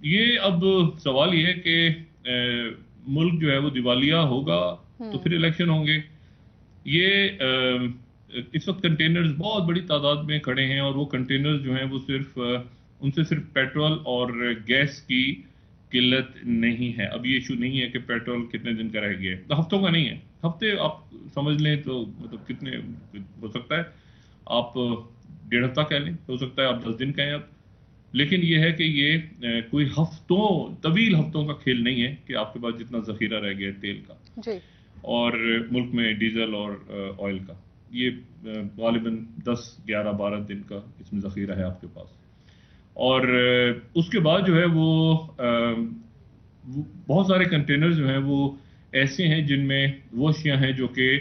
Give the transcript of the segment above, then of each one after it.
یہ اب سوال یہ ہے کہ ملک جو ہے وہ دیوالیہ ہوگا تو پھر الیکشن ہوں گے. یہ اس وقت کنٹینرز بہت بڑی تعداد میں کھڑے ہیں اور وہ کنٹینرز جو ہیں وہ صرف ان سے صرف پیٹرول اور گیس کی قلت نہیں ہے. اب یہ ایشو نہیں ہے کہ پیٹرول کتنے دن کا رہ گیا ہے, ہفتوں کا نہیں ہے. ہفتے آپ سمجھ لیں تو مطلب کتنے ہو سکتا ہے, آپ 1.5 ہفتہ کہہ لیں, ہو سکتا ہے آپ 10 دن کہیں. اب لیکن یہ ہے کہ یہ کوئی طویل ہفتوں کا کھیل نہیں ہے کہ آپ کے پاس جتنا ذخیرہ رہ گیا تیل کا جی. اور ملک میں ڈیزل اور آئل کا, یہ غالباً 10 11 12 دن کا اس میں ذخیرہ ہے آپ کے پاس. اور اس کے بعد جو ہے وہ بہت سارے کنٹینر جو ہیں وہ ایسے ہیں جن میں وہ اشیاء ہیں جو کہ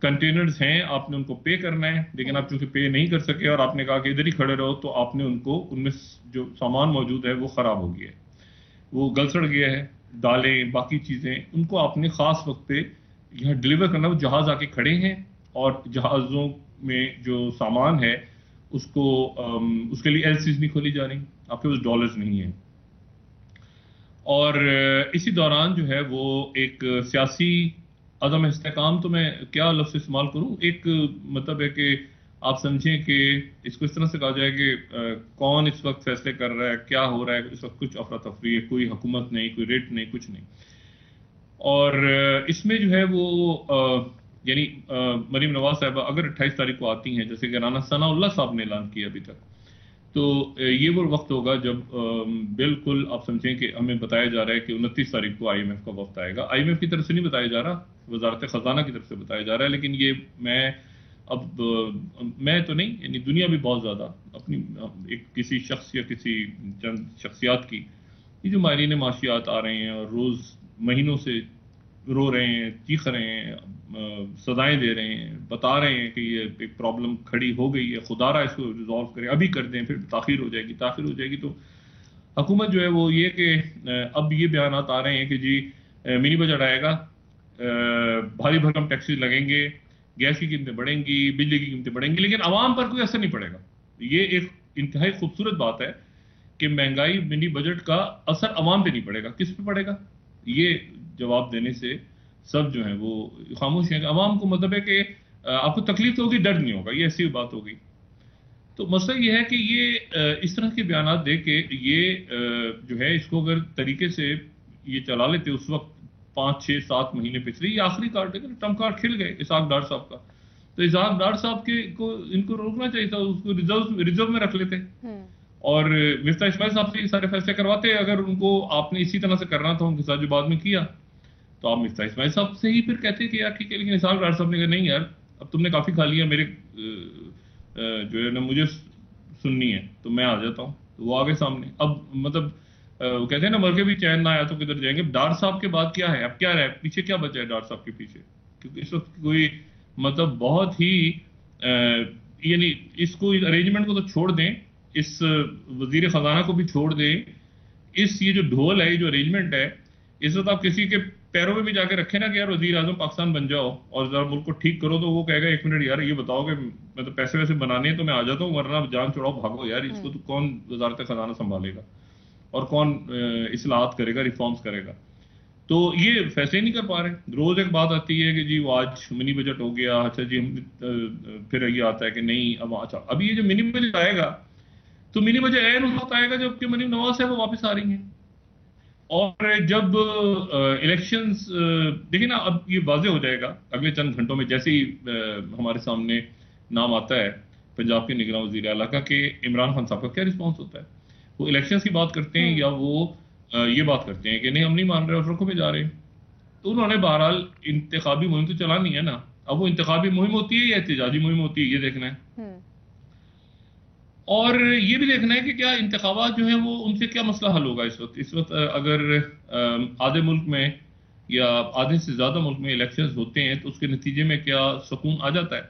کنٹینرز ہیں, آپ نے ان کو پے کرنا ہے, لیکن آپ چونکہ پے نہیں کر سکے اور آپ نے کہا کہ ادھر ہی کھڑے رہو, تو آپ نے ان میں جو سامان موجود ہے وہ خراب ہو گیا ہے, وہ گل سڑ گیا ہے, دالیں باقی چیزیں, ان کو آپ نے خاص وقت پہ یہاں ڈلیور کرنا. وہ جہاز آ کے کھڑے ہیں اور جہازوں میں جو سامان ہے اس کے لیے ایل سیز نہیں کھولی جا رہی, آپ کے پاس ڈالرز نہیں ہیں. اور اسی دوران جو ہے وہ ایک سیاسی عدم استحکام, تو میں کیا لفظ استعمال کروں, ایک مطلب ہے کہ آپ سمجھیں کہ اس کو اس طرح سے کہا جائے کہ کون اس وقت فیصلے کر رہا ہے, کیا ہو رہا ہے اس وقت, کچھ افراتفری ہے, کوئی حکومت نہیں, کوئی ریٹ نہیں, کچھ نہیں. اور اس میں جو ہے وہ یعنی مریم نواز صاحبہ اگر 28 تاریخ کو آتی ہیں, جیسے کہ رانا ثناء اللہ صاحب نے اعلان کیا ابھی تک, تو یہ وہ وقت ہوگا جب بالکل آپ سمجھیں کہ ہمیں بتایا جا رہا ہے کہ 29 تاریخ کو آئی ایم ایف کا وقت آئے گا. آئی ایم ایف کی طرف سے نہیں بتایا جا رہا, وزارت خزانہ کی طرف سے بتایا جا رہا ہے, لیکن یہ میں تو نہیں, یعنی دنیا بھی بہت زیادہ اپنی کسی شخص یا کسی چند شخصیات کی, یہ جو ماہرین معاشیات آ رہے ہیں اور روز مہینوں سے رو رہے ہیں, چیخ رہے ہیں, سزائیں دے رہے ہیں, بتا رہے ہیں کہ یہ ایک پرابلم کھڑی ہو گئی ہے, خدا را اس کو ریزالو کریں, ابھی کر دیں, پھر تاخیر ہو جائے گی. تو حکومت جو ہے وہ یہ کہ اب یہ بیانات آ رہے ہیں کہ جی منی بجٹ آئے گا, بھاری بھرکم ٹیکسز لگیں گے, گیس کی قیمتیں بڑھیں گی, بجلی کی قیمتیں بڑھیں گی, لیکن عوام پر کوئی اثر نہیں پڑے گا. یہ ایک انتہائی خوبصورت بات ہے کہ مہنگائی منی بجٹ کا اثر عوام پہ نہیں پڑے گا. کس پہ پڑے گا؟ یہ جواب دینے سے سب جو ہیں وہ خاموش ہیں. عوام کو مطلب ہے کہ آپ کو تکلیف تو ہوگی, درد نہیں ہوگا, یہ ایسی بات ہوگی. تو مسئلہ یہ ہے کہ یہ اس طرح کے بیانات دے کے یہ جو ہے اس کو اگر طریقے سے یہ چلا لیتے اس وقت 5 6 7 مہینے پچھلے, یہ آخری کارڈ ہے, ٹرمپ کارڈ کھل گئے اسحاق ڈار صاحب کا, تو اسحاق ڈار صاحب ان کو روکنا چاہیے تھا, اس کو ریزرو میں رکھ لیتے اور مفتاح اسماعیل صاحب سے یہ سارے فیصلے کرواتے. اگر ان کو آپ نے اسی طرح سے کرنا تھا ان کے ساتھ جو بعد میں کیا, تو آپ مفتاح اسماعیل صاحب سے ہی پھر کہتے کہ یار ٹھیک ہے, لیکن اسحاق ڈار صاحب نے کہا نہیں یار اب تم نے کافی کھا لیا, میرے جو ہے نا مجھے سننی ہے, تو میں آ جاتا ہوں. تو وہ آگے سامنے, اب مطلب وہ کہتے ہیں نا مر کے بھی چین نہ آیا تو کدھر جائیں گے. ڈار صاحب کے بعد کیا ہے, اب کیا رہے پیچھے, کیا بچا ہے ڈار صاحب کے پیچھے, کیونکہ اس وقت کوئی مطلب بہت ہی یعنی اس کو ارینجمنٹ کو تو چھوڑ دیں, اس وزیر خزانہ کو بھی چھوڑ دیں, یہ جو ڈھول ہے, یہ جو ارینجمنٹ ہے, اس وقت آپ کسی کے پیروں میں بھی جا کے رکھیں نا کہ یار وزیر اعظم پاکستان بن جاؤ اور ذرا ملک کو ٹھیک کرو, تو وہ کہے گا 1 منٹ یار یہ بتاؤ کہ مطلب پیسے ویسے بنانے ہیں تو میں آ جاتا ہوں, ورنہ جان چھوڑاؤ بھاگو یار, اس کو تو کون وزارت خزانہ سنبھالے گا اور کون اصلاحات کرے گا, ریفارمز کرے گا. تو یہ فیصلے نہیں کر پا رہے. روز ایک بات آتی ہے کہ جی وہ آج منی بجٹ ہو گیا, اچھا جی پھر یہ آتا ہے کہ نہیں اب اچھا اب یہ جو منی بجٹ آئے گا تو منی بجٹ عین اس وقت آئے گا جب کہ مریم نواز صاحب وہ واپس آ رہی ہیں. اور جب الیکشنز دیکھیں نا, اب یہ واضح ہو جائے گا اگلے چند گھنٹوں میں, جیسے ہی ہمارے سامنے نام آتا ہے پنجاب کے نگراں وزیر اعلیٰ کا کہ عمران خان صاحب کا کیا رسپانس ہوتا ہے. وہ الیکشنز کی بات کرتے ہیں یا وہ یہ بات کرتے ہیں کہ نہیں ہم نہیں مان رہے اور رخوں پہ جا رہے ہیں. تو انہوں نے بہرحال انتخابی مہم تو چلانی ہے نا. اب وہ انتخابی مہم ہوتی ہے یا احتجاجی مہم ہوتی ہے, یہ دیکھنا ہے. اور یہ بھی دیکھنا ہے کہ کیا انتخابات جو ہیں وہ ان سے کیا مسئلہ حل ہوگا اس وقت اگر آدھے ملک میں یا آدھے سے زیادہ ملک میں الیکشنز ہوتے ہیں تو اس کے نتیجے میں کیا سکون آ جاتا ہے.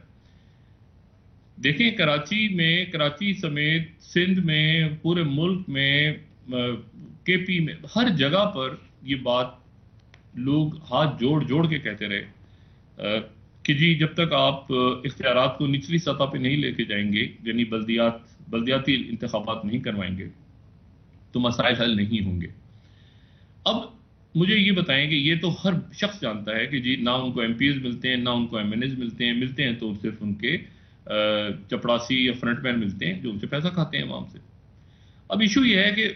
دیکھیں کراچی سمیت سندھ میں, پورے ملک میں, کے پی میں, ہر جگہ پر یہ بات لوگ ہاتھ جوڑ کے کہتے رہے کہ جی جب تک آپ اختیارات کو نچلی سطح پہ نہیں لے کے جائیں گے, یعنی بلدیاتی انتخابات نہیں کروائیں گے, تو مسائل حل نہیں ہوں گے. اب مجھے یہ بتائیں کہ یہ تو ہر شخص جانتا ہے کہ جی نہ ان کو ایم پی ایز ملتے ہیں نہ ان کو ایم این ایز ملتے ہیں تو صرف ان کے چپڑاسی یا فرنٹ مین ملتے ہیں جو ان سے پیسہ کھاتے ہیں عوام سے. اب ایشو یہ ہے کہ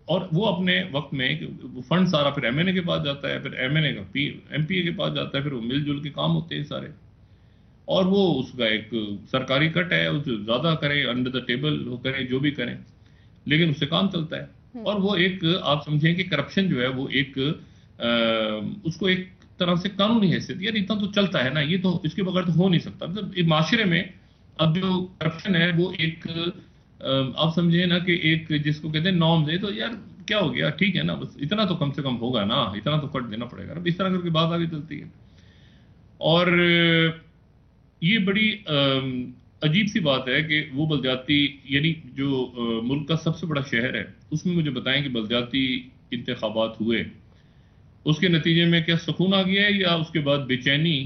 اور وہ اپنے وقت میں وہ فنڈ سارا پھر ایم این اے کے پاس جاتا ہے, پھر ایم این اے کا ایم پی اے کے پاس جاتا ہے, پھر وہ مل جل کے کام ہوتے ہیں سارے, اور وہ اس کا ایک سرکاری کٹ ہے, اس سے زیادہ کریں انڈر دا ٹیبل وہ کریں جو بھی کریں, لیکن اس سے کام چلتا ہے. اور وہ ایک آپ سمجھیں کہ کرپشن جو ہے وہ ایک اس کو ایک طرح سے قانونی حیثیت, یار اتنا تو چلتا ہے نا, یہ تو اس کے بغیر تو ہو نہیں سکتا. مطلب معاشرے میں اب جو کرپشن ہے وہ ایک آپ سمجھیں نا کہ ایک جس کو کہتے ہیں نارمز ہے, تو یار کیا ہو گیا, ٹھیک ہے نا, بس اتنا تو کم سے کم ہوگا نا, اتنا تو کٹ دینا پڑے گا. اب اس طرح کر کے بات آگے چلتی ہے. اور یہ بڑی عجیب سی بات ہے کہ وہ بلدیاتی یعنی جو ملک کا سب سے بڑا شہر ہے اس میں مجھے بتائیں کہ بلدیاتی انتخابات ہوئے, اس کے نتیجے میں کیا سکون آ گیا ہے یا اس کے بعد بے چینی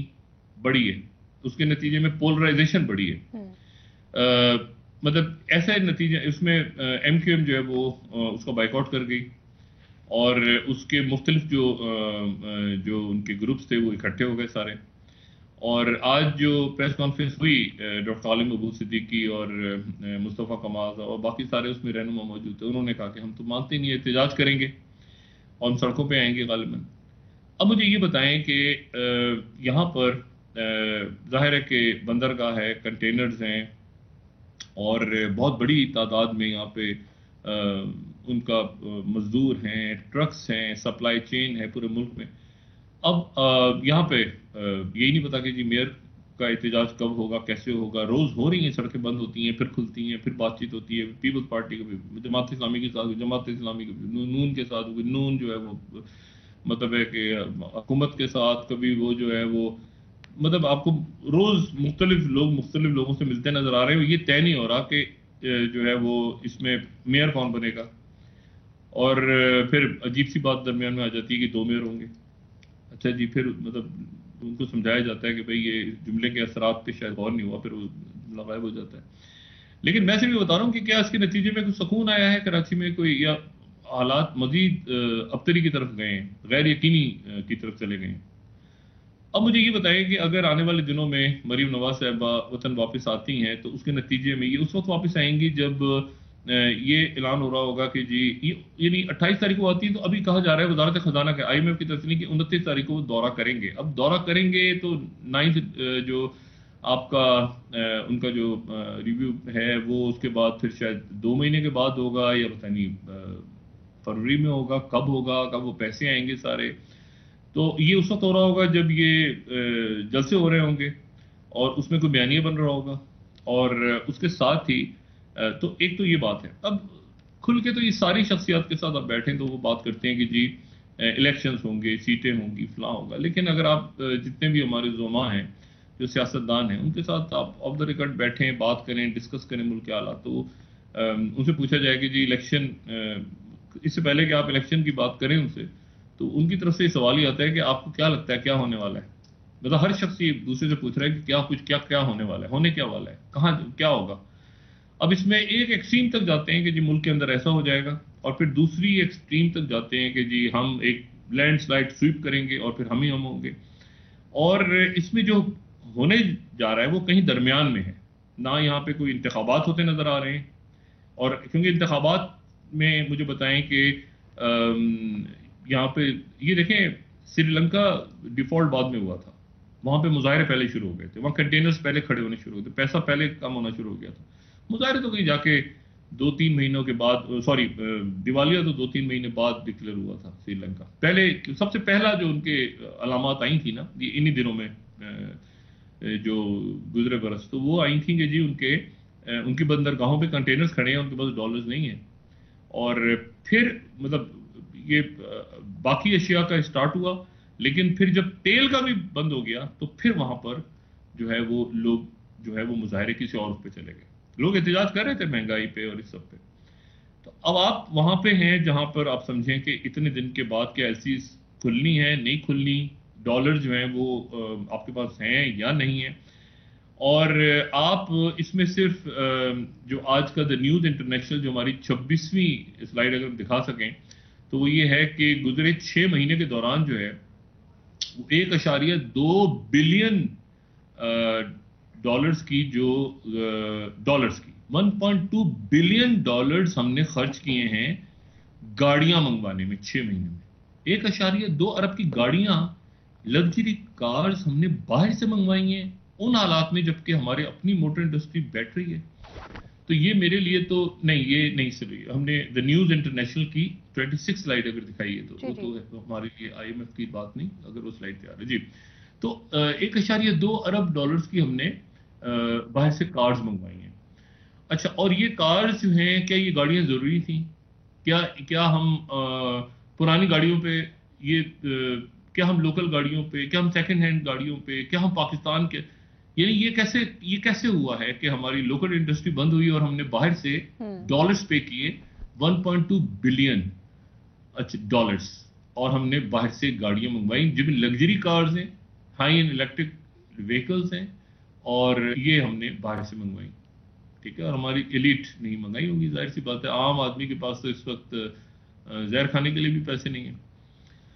بڑھی ہے, اس کے نتیجے میں پولرائزیشن بڑھی ہے. مطلب ایسا نتیجہ اس میں ایم کیو ایم جو ہے وہ اس کا بائیک آؤٹ کر گئی, اور اس کے مختلف جو ان کے گروپس تھے وہ اکٹھے ہو گئے سارے. اور آج جو پریس کانفرنس ہوئی ڈاکٹر عالم ابو صدیقی اور مصطفیٰ کمال اور باقی سارے اس میں رہنما موجود تھے, انہوں نے کہا کہ ہم تو مانتے نہیں, احتجاج کریں گے اور ہم سڑکوں پہ آئیں گے غالباً. اب مجھے یہ بتائیں کہ یہاں پر ظاہر ہے کہ بندرگاہ ہے, کنٹینرز ہیں, اور بہت بڑی تعداد میں یہاں پہ ان کا مزدور ہیں, ٹرکس ہیں, سپلائی چین ہے پورے ملک میں. اب یہاں پہ یہی نہیں پتا کہ جی میئر کا احتجاج کب ہوگا, کیسے ہوگا. روز ہو رہی ہیں, سڑکیں بند ہوتی ہیں, پھر کھلتی ہیں, پھر بات چیت ہوتی ہے. پیپلز پارٹی کا بھی, جماعت اسلامی کے ساتھ, جماعت اسلامی کے بھی, نون کے ساتھ, نون جو ہے وہ مطلب ہے کہ حکومت کے ساتھ, کبھی وہ جو ہے وہ مطلب آپ کو روز مختلف لوگ مختلف لوگوں سے ملتے نظر آ رہے ہیں. یہ طے نہیں ہو رہا کہ جو ہے وہ اس میں میئر کون بنے گا. اور پھر عجیب سی بات درمیان میں آ جاتی ہے کہ 2 میئر ہوں گے. اچھا جی, پھر مطلب ان کو سمجھایا جاتا ہے کہ بھئی یہ جملے کے اثرات پہ شاید غور نہیں ہوا, پھر وہ غائب ہو جاتا ہے. لیکن میں صرف یہ بتا رہا ہوں کہ کیا اس کے نتیجے میں کوئی سکون آیا ہے کراچی میں کوئی, یا حالات مزید ابتری کی طرف گئے ہیں, غیر یقینی کی طرف چلے گئے ہیں. اب مجھے یہ بتائیں کہ اگر آنے والے دنوں میں مریم نواز صاحبہ وطن واپس آتی ہیں تو اس کے نتیجے میں یہ اس وقت واپس آئیں گی جب یہ اعلان ہو رہا ہوگا کہ جی یعنی 28 تاریخ کو آتی ہے, تو ابھی کہا جا رہا ہے وزارت خزانہ کے آئی ایم ایف کی طرف سے کہ 29 تاریخ کو وہ دورہ کریں گے. اب دورہ کریں گے تو 9 جو آپ کا ان کا جو ریویو ہے وہ اس کے بعد پھر شاید 2 مہینے کے بعد ہوگا, یا پتہ نہیں فروری میں ہوگا, کب وہ پیسے آئیں گے سارے. تو یہ اس وقت ہو رہا ہوگا جب یہ جلسے ہو رہے ہوں گے اور اس میں کوئی بیانیہ بن رہا ہوگا, اور اس کے ساتھ ہی تو ایک تو یہ بات ہے. اب کھل کے تو یہ ساری شخصیات کے ساتھ آپ بیٹھیں تو وہ بات کرتے ہیں کہ جی الیکشنز ہوں گے, سیٹیں ہوں گی, فلاں ہوگا. لیکن اگر آپ جتنے بھی ہمارے زعماء ہیں جو سیاستدان ہیں ان کے ساتھ آپ آف دا ریکارڈ بیٹھیں, بات کریں, ڈسکس کریں ملک کے حالات, تو ان سے پوچھا جائے کہ جی الیکشن اس سے پہلے کہ آپ الیکشن کی بات کریں ان سے, تو ان کی طرف سے یہ سوال ہی آتا ہے کہ آپ کو کیا لگتا ہے کیا ہونے والا ہے. مطلب ہر شخص یہ دوسرے سے پوچھ رہا ہے کہ کیا ہونے والا ہے, ہونے کیا والا ہے, کہاں کیا ہوگا. اب اس میں ایک ایکسٹریم تک جاتے ہیں کہ جی ملک کے اندر ایسا ہو جائے گا, اور پھر دوسری ایکسٹریم تک جاتے ہیں کہ جی ہم ایک لینڈ سلائڈ سویپ کریں گے اور پھر ہم ہوں گے. اور اس میں جو ہونے جا رہا ہے وہ کہیں درمیان میں ہے. نہ یہاں پہ کوئی انتخابات ہوتے نظر آ رہے ہیں, اور کیونکہ انتخابات میں مجھے بتائیں کہ یہاں پہ یہ دیکھیں سری لنکا ڈیفالٹ بعد میں ہوا تھا, وہاں پہ مظاہرے پہلے شروع ہو گئے تھے, وہاں کنٹینرز پہلے کھڑے ہونے شروع ہوئے تھے, پیسہ پہلے کم ہونا شروع ہو گیا تھا. مظاہرے تو کہیں جا کے 2-3 مہینوں کے بعد, دیوالیہ تو 2-3 مہینے بعد ڈکلیئر ہوا تھا سری لنکا. پہلے سب سے پہلا جو ان کے علامات آئی تھیں نا یہ انہی دنوں میں جو گزرے برس, تو وہ آئی تھیں کہ جی ان کی بندرگاہوں پہ کنٹینرز کھڑے ہیں, ان کے پاس ڈالرز نہیں ہیں. اور پھر مطلب یہ باقی اشیاء کا اسٹارٹ ہوا, لیکن پھر جب تیل کا بھی بند ہو گیا تو پھر وہاں پر جو ہے وہ لوگ جو ہے وہ مظاہرے کسی اور پہ چلے گئے. لوگ احتجاج کر رہے تھے مہنگائی پہ اور اس سب پہ. تو اب آپ وہاں پہ ہیں جہاں پر آپ سمجھیں کہ اتنے دن کے بعد کیا ایل سیز کھلنی ہے نہیں کھلنی, ڈالر جو ہیں وہ آپ کے پاس ہیں یا نہیں ہیں. اور آپ اس میں صرف جو آج کا دا نیوز انٹرنیشنل جو ہماری 26ویں سلائیڈ اگر دکھا سکیں تو وہ یہ ہے کہ گزرے 6 مہینے کے دوران جو ہے 1.2 بلین ڈالرز کی جو ڈالرز کی 1.2 بلین ڈالرز ہم نے خرچ کیے ہیں گاڑیاں منگوانے میں 6 مہینے میں. 1.2 ارب کی گاڑیاں لگژری کارز ہم نے باہر سے منگوائی ہیں ان حالات میں جبکہ ہمارے اپنی موٹر انڈسٹری بیٹھ رہی ہے. تو یہ میرے لیے تو نہیں، یہ نہیں صحیح. ہم نے دا نیوز انٹرنیشنل کی 26 سلائیڈ اگر دکھائی ہے تو وہ تو ہمارے لیے آئی ایم ایف کی بات نہیں اگر وہ سلائیڈ تیار ہے جی. تو 1.2 ارب ڈالرز کی ہم نے باہر سے کارز منگوائی ہیں. اچھا، اور یہ کارز جو ہیں کیا یہ گاڑیاں ضروری تھیں؟ کیا ہم پرانی گاڑیوں پہ کیا ہم لوکل گاڑیوں پہ، کیا ہم سیکنڈ ہینڈ گاڑیوں پہ، کیا ہم پاکستان کے، یعنی یہ کیسے ہوا ہے کہ ہماری لوکل انڈسٹری بند ہوئی اور ہم نے باہر سے ڈالرز پے کیے 1.2 بلین ڈالرز اور ہم نے باہر سے گاڑیاں منگوائی جن میں لگژری کارز ہیں، ہائی اینڈ الیکٹرک ویکلز ہیں اور یہ ہم نے باہر سے منگوائی. ٹھیک ہے، اور ہماری ایلیٹ نہیں منگائی ہوگی، ظاہر سی بات ہے. عام آدمی کے پاس تو اس وقت زہر کھانے کے لیے بھی پیسے نہیں ہیں.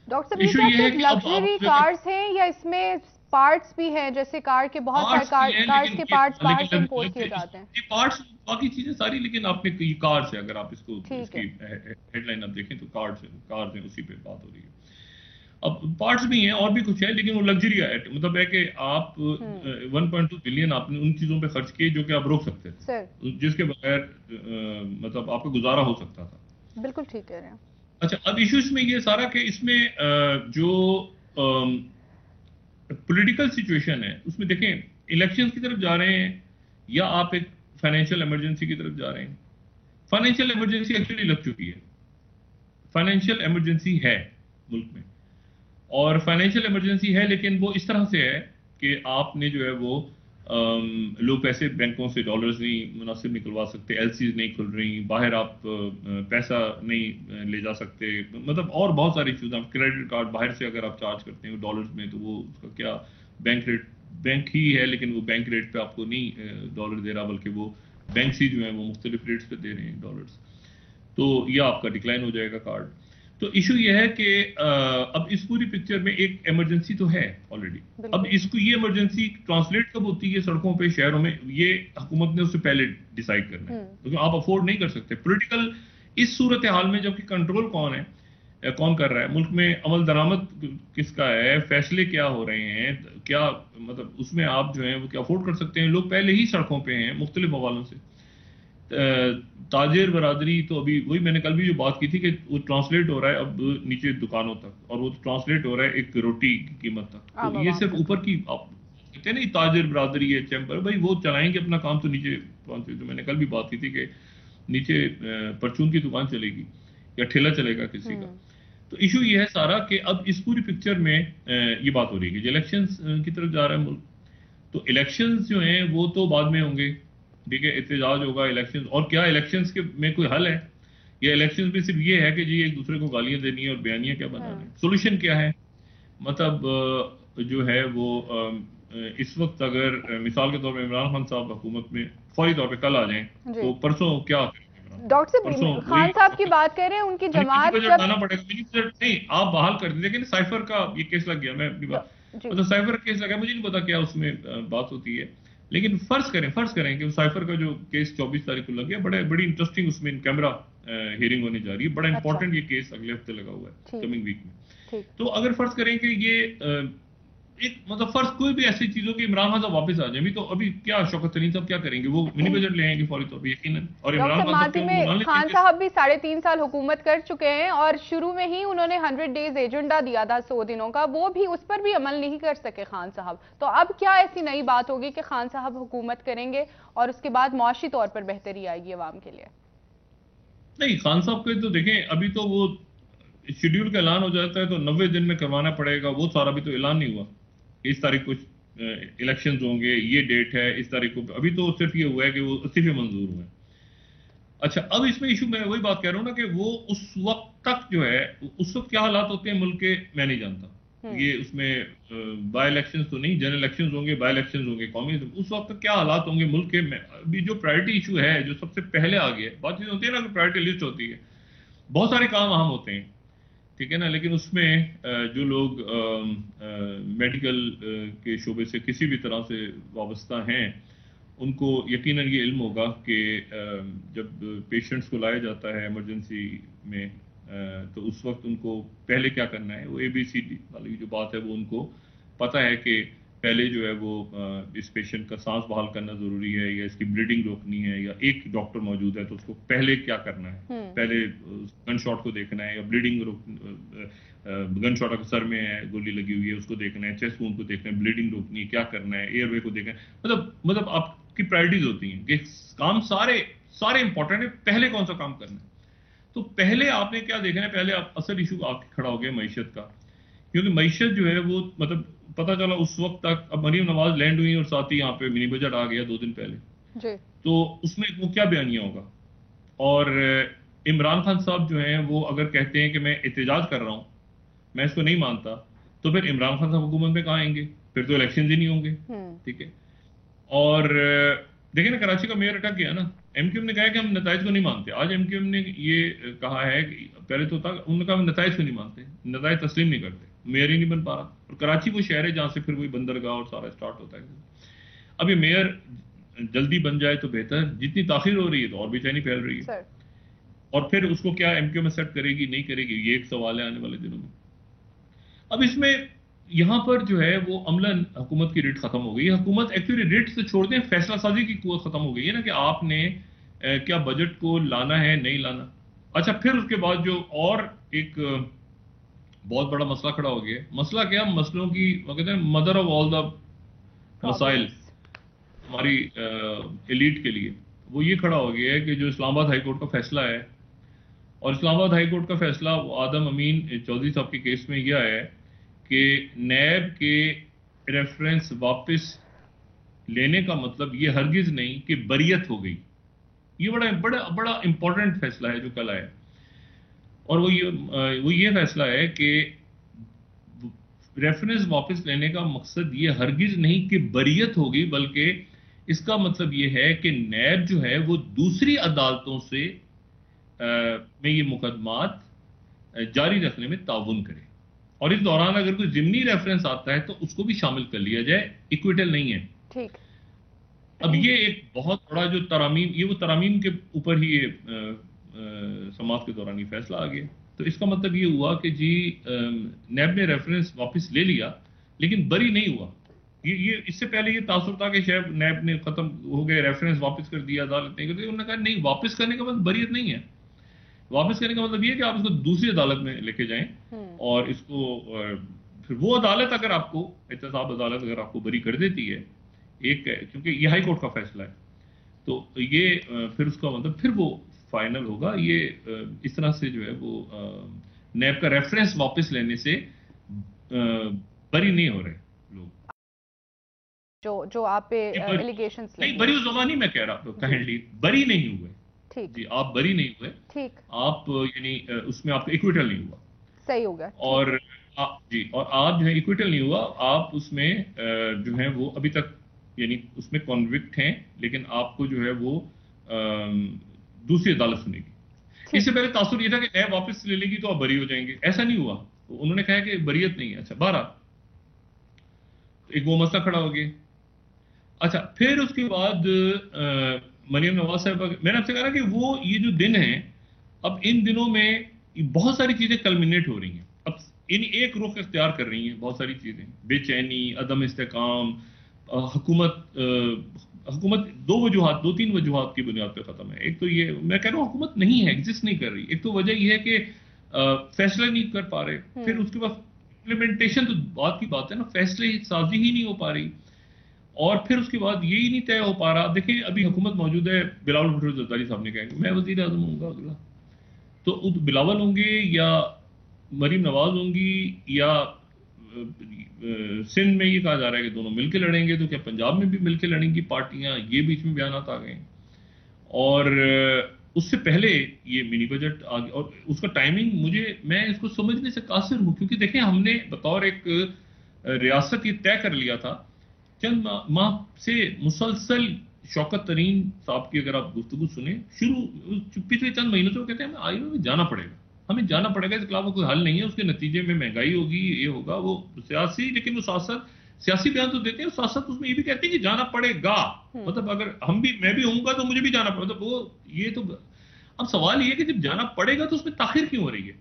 ڈاکٹر صاحب یہ صرف لگژری کارز ہیں یا اس میں پارٹس بھی ہیں؟ جیسے کار کے بہت سارے کارز کے پارٹس باہر سے امپورٹ کیے جاتے ہیں. یہ پارٹس باقی چیزیں ساری، لیکن آپ نے یہ کارز ہے، اگر آپ اس کو اس کی ہیڈ لائن آپ دیکھیں تو کارز ہیں، اسی پہ بات ہو رہی ہے. اب پارٹس بھی ہیں اور بھی کچھ ہے لیکن وہ لگژری ہے، مطلب ہے کہ آپ 1.2 بلین آپ نے ان چیزوں پہ خرچ کیے جو کہ آپ روک سکتے تھے، جس کے بغیر مطلب آپ کا گزارا ہو سکتا تھا. بالکل ٹھیک کہہ رہے ہیں. اچھا، اب ایشو اس میں یہ سارا کہ اس میں جو پولیٹیکل سچویشن ہے اس میں دیکھیں الیکشن کی طرف جا رہے ہیں یا آپ ایک فائنینشیل ایمرجنسی کی طرف جا رہے ہیں. فائنینشیل ایمرجنسی ایکچولی لگ چکی ہے، فائنینشیل ایمرجنسی ہے ملک میں، اور فائنینشیل ایمرجنسی ہے لیکن وہ اس طرح سے ہے کہ آپ نے جو ہے وہ لوگ پیسے بینکوں سے ڈالرز نہیں مناسب نکلوا سکتے، ایل سیز نہیں کھل رہی، باہر آپ پیسہ نہیں لے جا سکتے، مطلب اور بہت ساری چیزیں. آپ کریڈٹ کارڈ باہر سے اگر آپ چارج کرتے ہیں ڈالرز میں تو وہ اس کا کیا بینک ریٹ، بینک ہی ہے لیکن وہ بینک ریٹ پہ آپ کو نہیں ڈالر دے رہا بلکہ وہ بینکس ہی جو ہیں وہ مختلف ریٹس پہ دے رہے ہیں ڈالرز. تو یہ آپ کا ڈکلائن ہو جائے گا کارڈ. تو ایشو یہ ہے کہ اب اس پوری پکچر میں ایک ایمرجنسی تو ہے آلریڈی. اب اس کو یہ ایمرجنسی ٹرانسلیٹ کب ہوتی ہے سڑکوں پہ شہروں میں، یہ حکومت نے اس سے پہلے ڈیسائیڈ کرنا ہے کیونکہ آپ افورڈ نہیں کر سکتے. پولیٹیکل اس صورتحال میں جبکہ کنٹرول کون کر رہا ہے ملک میں، عمل درآمد کس کا ہے، فیصلے کیا ہو رہے ہیں، کیا مطلب اس میں آپ جو ہیں وہ کیا افورڈ کر سکتے ہیں. لوگ پہلے ہی سڑکوں پہ ہیں مختلف حوالوں سے. تاجر برادری تو ابھی وہی میں نے کل بھی جو بات کی تھی کہ وہ ٹرانسلیٹ ہو رہا ہے اب نیچے دکانوں تک، اور وہ ٹرانسلیٹ ہو رہا ہے ایک روٹی کی قیمت تک. تو یہ صرف اوپر کی آپ کہتے ہیں نا تاجر برادری ہے چیمبر، بھائی وہ چلائیں گے اپنا کام تو نیچے پہنچے. تو میں نے کل بھی بات کی تھی کہ نیچے پرچون کی دکان چلے گی یا ٹھیلا چلے گا کسی کا. تو ایشو یہ ہے سارا کہ اب اس پوری پکچر میں یہ بات ہو رہی ہے کہ الیکشنز کی طرف جا رہا ہے ملک. تو الیکشنز جو ہیں وہ تو بعد میں ہوں گے، ٹھیک ہے، احتجاج ہوگا الیکشنز. اور کیا الیکشنز کے میں کوئی حل ہے؟ یہ الیکشنز میں صرف یہ ہے کہ جی ایک دوسرے کو گالیاں دینی ہے اور بیانیاں کیا بنانا ہے. سولوشن کیا ہے؟ مطلب جو ہے وہ اس وقت اگر مثال کے طور پہ عمران خان صاحب حکومت میں فوری طور پہ کل آ جائیں تو پرسوں کیا ڈاکٹر صاحب خان صاحب کی بات کر رہے ہیں، ان کی جماعت جب لانا پڑے گا نہیں آپ بحال کر دیں. لیکن سائفر کا یہ کیس لگ گیا، میں اپنی بات مطلب سائفر کیس لگا، مجھے نہیں پتا کیا اس میں بات ہوتی ہے، لیکن فرض کریں کہ سائفر کا جو کیس 24 تاریخ کو لگ گیا، بڑی انٹرسٹنگ اس میں ان کیمرہ ہیئرنگ ہونے جا رہی ہے، بڑا امپورٹنٹ یہ کیس اگلے ہفتے لگا ہوا ہے کمنگ ویک میں. تو اگر فرض کریں کہ یہ ایک مطلب فرض کوئی بھی ایسی چیزوں کی عمران خان صاحب واپس آ جائیں، تو ابھی کیا شوکت ترین صاحب کیا کریں گے؟ وہ منی بجٹ لے آئیں گے فوری طور پہ یقیناً. اور خان صاحب بھی 3.5 سال حکومت کر چکے ہیں اور شروع میں ہی انہوں نے 100 ڈیز ایجنڈا دیا تھا 100 دنوں کا، وہ بھی اس پر بھی عمل نہیں کر سکے خان صاحب. تو اب کیا ایسی نئی بات ہوگی کہ خان صاحب حکومت کریں گے اور اس کے بعد معاشی طور پر بہتری آئے گی عوام کے لیے؟ نہیں، خان صاحب کے تو دیکھیں ابھی تو وہ شیڈیول کا اعلان ہو جاتا ہے تو 90 دن میں کروانا پڑے گا، وہ سارا بھی تو اعلان نہیں ہوا. اس تاریخ کو الیکشنز ہوں گے، یہ ڈیٹ ہے اس تاریخ کو، ابھی تو صرف یہ ہوا ہے کہ وہ استعفے منظور ہوئے. اچھا، اب اس میں ایشو میں وہی بات کہہ رہا ہوں نا کہ وہ اس وقت تک جو ہے اس وقت کیا حالات ہوتے ہیں ملک کے میں نہیں جانتا. یہ اس میں بائی الیکشنز تو نہیں، جنرل الیکشنز ہوں گے، بائی الیکشنز ہوں گے قومی، اس وقت کیا حالات ہوں گے ملک کے میں. ابھی جو پرائرٹی ایشو ہے جو سب سے پہلے آ گیا ہے، بات چیز ہوتی ہے نا کہ پرائرٹی لسٹ ہوتی ہے، بہت سارے کام اہم ہوتے ہیں، ٹھیک ہے نا، لیکن اس میں جو لوگ میڈیکل کے شعبے سے کسی بھی طرح سے وابستہ ہیں ان کو یقیناً یہ علم ہوگا کہ جب پیشنٹس کو لایا جاتا ہے ایمرجنسی میں تو اس وقت ان کو پہلے کیا کرنا ہے. وہ ABCD والی جو بات ہے وہ ان کو پتہ ہے کہ پہلے جو ہے وہ اس پیشنٹ کا سانس بحال کرنا ضروری ہے، یا اس کی بلیڈنگ روکنی ہے، یا ایک ڈاکٹر موجود ہے تو اس کو پہلے کیا کرنا ہے. پہلے گن شاٹ کو دیکھنا ہے، یا بلیڈنگ گن شاٹ اگر سر میں ہے، گولی لگی ہوئی ہے اس کو دیکھنا ہے، چیسٹ وونڈ کو دیکھنا ہے، بلیڈنگ روکنی ہے، کیا کرنا ہے، ایئر وے کو دیکھنا ہے. مطلب آپ کی پرائرٹیز ہوتی ہیں کہ کام سارے امپورٹنٹ ہے، پہلے کون سا کام کرنا ہے. تو پہلے آپ نے کیا دیکھنا ہے، پہلے آپ اصل ایشو آپ کھڑا ہو گیا معیشت کا، کیونکہ معیشت جو ہے وہ مطلب پتہ چلا اس وقت تک اب مریم نواز لینڈ ہوئی اور ساتھ ہی یہاں پہ منی بجٹ آ گیا 2 دن پہلے جی. تو اس میں وہ کیا بیانیہ ہوگا. اور عمران خان صاحب جو ہیں وہ اگر کہتے ہیں کہ میں احتجاج کر رہا ہوں، میں اس کو نہیں مانتا، تو پھر عمران خان صاحب حکومت میں کہاں آئیں گے؟ پھر تو الیکشنز ہی نہیں ہوں گے. ٹھیک ہے. اور دیکھیں نا کراچی کا میئر اٹک گیا نا، MQM نے کہا کہ ہم نتائج کو نہیں مانتے. آج MQM نے یہ کہا ہے کہ پہلے تو تھا انہوں نے کہا ہم نتائج کو نہیں مانتے، نتائج تسلیم نہیں کرتے، میئر ہی نہیں بن پا رہا. اور کراچی وہ شہر ہے جہاں سے پھر وہی بندرگاہ اور سارا اسٹارٹ ہوتا ہے. اب یہ میئر جلدی بن جائے تو بہتر، جتنی تاخیر ہو رہی ہے تو اور بے چینی پھیل رہی ہے. اور پھر اس کو کیا MQM ایکسیپٹ کرے گی نہیں کرے گی، یہ ایک سوال ہے آنے والے دنوں میں. اب اس میں یہاں پر جو ہے وہ عملاً حکومت کی ریٹ ختم ہو گئی ہے. حکومت ایکچولی ریٹ سے چھوڑ دیں، فیصلہ سازی کی قوت ختم ہو گئی ہے نا، کہ آپ نے کیا بجٹ کو لانا ہے نہیں لانا. اچھا پھر اس کے بعد جو اور ایک بہت بڑا مسئلہ کھڑا ہو گیا. مسئلہ کیا؟ مسئلوں کی وہ کہتے ہیں مدر آف آل دا مسائل ہماری ایلیٹ کے لیے، وہ یہ کھڑا ہو گیا ہے کہ جو اسلام آباد ہائی کورٹ کا فیصلہ ہے، اور اسلام آباد ہائی کورٹ کا فیصلہ آدم امین چودھری صاحب کے کیس میں یہ ہے کہ نیب کے ریفرنس واپس لینے کا مطلب یہ ہرگز نہیں کہ بریت ہو گئی. یہ بڑا امپورٹنٹ فیصلہ ہے جو کل آیا. اور وہ یہ فیصلہ ہے کہ ریفرنس واپس لینے کا مقصد یہ ہرگز نہیں کہ بریت ہوگی، بلکہ اس کا مطلب یہ ہے کہ نیب جو ہے وہ دوسری عدالتوں سے میں یہ مقدمات جاری رکھنے میں تعاون کرے، اور اس دوران اگر کوئی ضمنی ریفرنس آتا ہے تو اس کو بھی شامل کر لیا جائے، ایکویٹل نہیں ہے. ٹھیک. اب یہ ایک بہت بڑا جو ترامیم، یہ وہ ترامیم کے اوپر ہی یہ سماعت کے دوران یہ فیصلہ آ گیا. تو اس کا مطلب یہ ہوا کہ جی نیب نے ریفرنس واپس لے لیا لیکن بری نہیں ہوا. یہ اس سے پہلے یہ تاثر تھا کہ شاید نیب نے ختم ہو گئے، ریفرنس واپس کر دیا، عدالت نے کر دیا. انہوں نے کہا نہیں، واپس کرنے کا مطلب بریت نہیں ہے. واپس کرنے کا مطلب یہ ہے کہ آپ اس کو دوسری عدالت میں لے کے جائیں، اور اس کو پھر وہ عدالت اگر آپ کو احتساب عدالت اگر آپ کو بری کر دیتی ہے، ایک کیونکہ یہ ہائی کورٹ کا فیصلہ ہے، تو یہ پھر اس کا مطلب پھر وہ فائنل ہوگا. یہ اس طرح سے جو ہے وہ نیب کا ریفرنس واپس لینے سے بری نہیں ہو رہے لوگ. جو آپ پہ ایلیگیشنز نہیں، بری اس زمانے میں کہہ رہا کائنڈلی بری نہیں ہوئے. جی آپ بری نہیں ہوئے، ٹھیک، آپ یعنی اس میں آپ کا ایکویٹل نہیں ہوا. صحیح ہوگا. اور جی، اور آپ جو ہے ایکویٹل نہیں ہوا، آپ اس میں جو ہے وہ ابھی تک یعنی اس میں کنوکٹ ہیں، لیکن آپ کو جو ہے وہ دوسری عدالت سنے گی. اس سے پہلے تاثر یہ تھا کہ نیب واپس لے لے گی تو آپ بری ہو جائیں گے. ایسا نہیں ہوا، انہوں نے کہا کہ بریت نہیں ہے. اچھا 12 ایک وہ مسئلہ کھڑا ہو گیا. اچھا پھر اس کے بعد مریم نواز صاحب، میں نے آپ سے کہا کہ وہ یہ جو دن ہیں، اب ان دنوں میں بہت ساری چیزیں کلمنیٹ ہو رہی ہیں. اب یعنی ایک رخ اختیار کر رہی ہیں بہت ساری چیزیں، بے چینی، عدم استحکام. حکومت دو تین وجوہات کی بنیاد پہ ختم ہے. ایک تو یہ میں کہہ رہا ہوں حکومت نہیں ہے، ایگزسٹ نہیں کر رہی. ایک تو وجہ یہ ہے کہ فیصلہ نہیں کر پا رہے. پھر اس کے بعد امپلیمنٹیشن تو بات کی بات ہے نا، فیصلے سازی ہی نہیں ہو پا رہی. اور پھر اس کے بعد یہی نہیں طے ہو پا رہا. دیکھیں ابھی حکومت موجود ہے، بلاول بھٹو زرداری صاحب نے کہا کہ میں وزیر اعظم ہوں گا اگلا، تو بلاول ہوں گے یا مریم نواز ہوں گی یا سندھ میں یہ کہا جا رہا ہے کہ دونوں مل کے لڑیں گے، تو کیا پنجاب میں بھی مل کے لڑیں گی پارٹیاں؟ یہ بیچ میں بیانات آ گئے. اور اس سے پہلے یہ منی بجٹ آ گیا، اور اس کا ٹائمنگ میں اس کو سمجھنے سے قاصر ہوں، کیونکہ دیکھیں ہم نے بطور ایک ریاست یہ طے کر لیا تھا چند ماہ سے مسلسل شوکت ترین صاحب کی اگر آپ گفتگو سنیں پچھلے چند مہینوں سے وہ کہتے ہیں ہمیں آئی میں جانا پڑے گا، ہمیں جانا پڑے گا، اس کے علاوہ کوئی حل نہیں ہے، اس کے نتیجے میں مہنگائی ہوگی، یہ ہوگا وہ سیاسی، لیکن وہ ساتھ ساتھ سیاسی بیان تو دیتے ہیں، ساتھ ساتھ اس میں یہ بھی کہتے ہیں کہ جانا پڑے گا، مطلب اگر میں بھی ہوں گا تو مجھے بھی جانا پڑے گا، مطلب وہ یہ تو اب سوال یہ ہے کہ جب جانا پڑے گا تو اس میں تاخیر کیوں ہو رہی ہے؟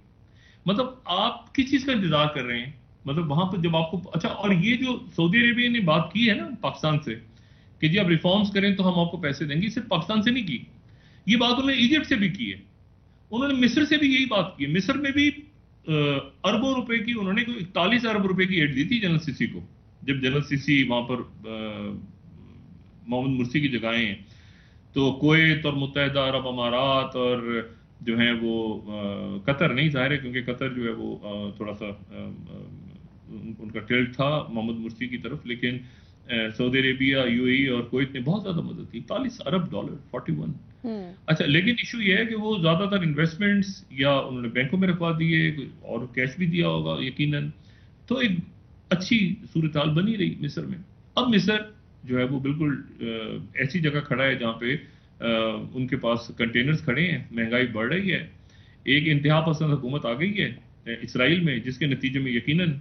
مطلب آپ کس چیز کا انتظار کر رہے ہیں؟ مطلب وہاں پہ جب آپ کو اچھا، اور یہ جو سعودی عربیہ نے بات کی ہے نا پاکستان سے کہ جی آپ ریفارمز کریں تو ہم آپ کو پیسے دیں گے، صرف پاکستان سے نہیں کی، یہ بات انہوں نے ایجپٹ سے بھی کی ہے، انہوں نے مصر سے بھی یہی بات کی ہے، مصر میں بھی اربوں روپے کی انہوں نے 41 ارب روپے کی ایڈ دی تھی جنرل سیسی کو، جب جنرل سیسی وہاں پر محمد مرسی کی جگہیں ہیں، تو کویت اور متحدہ عرب امارات اور جو ہیں وہ قطر نہیں ظاہر ہے کیونکہ قطر جو ہے وہ تھوڑا سا ان کا ٹلٹ تھا محمد مرسی کی طرف، لیکن سعودی عربیہ، یو اے ای اور کویت نے بہت زیادہ مدد کی، 41 ارب ڈالر 41۔ اچھا، لیکن ایشو یہ ہے کہ وہ زیادہ تر انویسٹمنٹس یا انہوں نے بینکوں میں رکھوا دیے اور کیش بھی دیا ہوگا یقیناً، تو ایک اچھی صورتحال بنی رہی مصر میں۔ اب مصر جو ہے وہ بالکل ایسی جگہ کھڑا ہے جہاں پہ ان کے پاس کنٹینرز کھڑے ہیں، مہنگائی بڑھ رہی ہے، ایک انتہا پسند حکومت آ گئی ہے اسرائیل میں، جس کے نتیجے میں یقیناً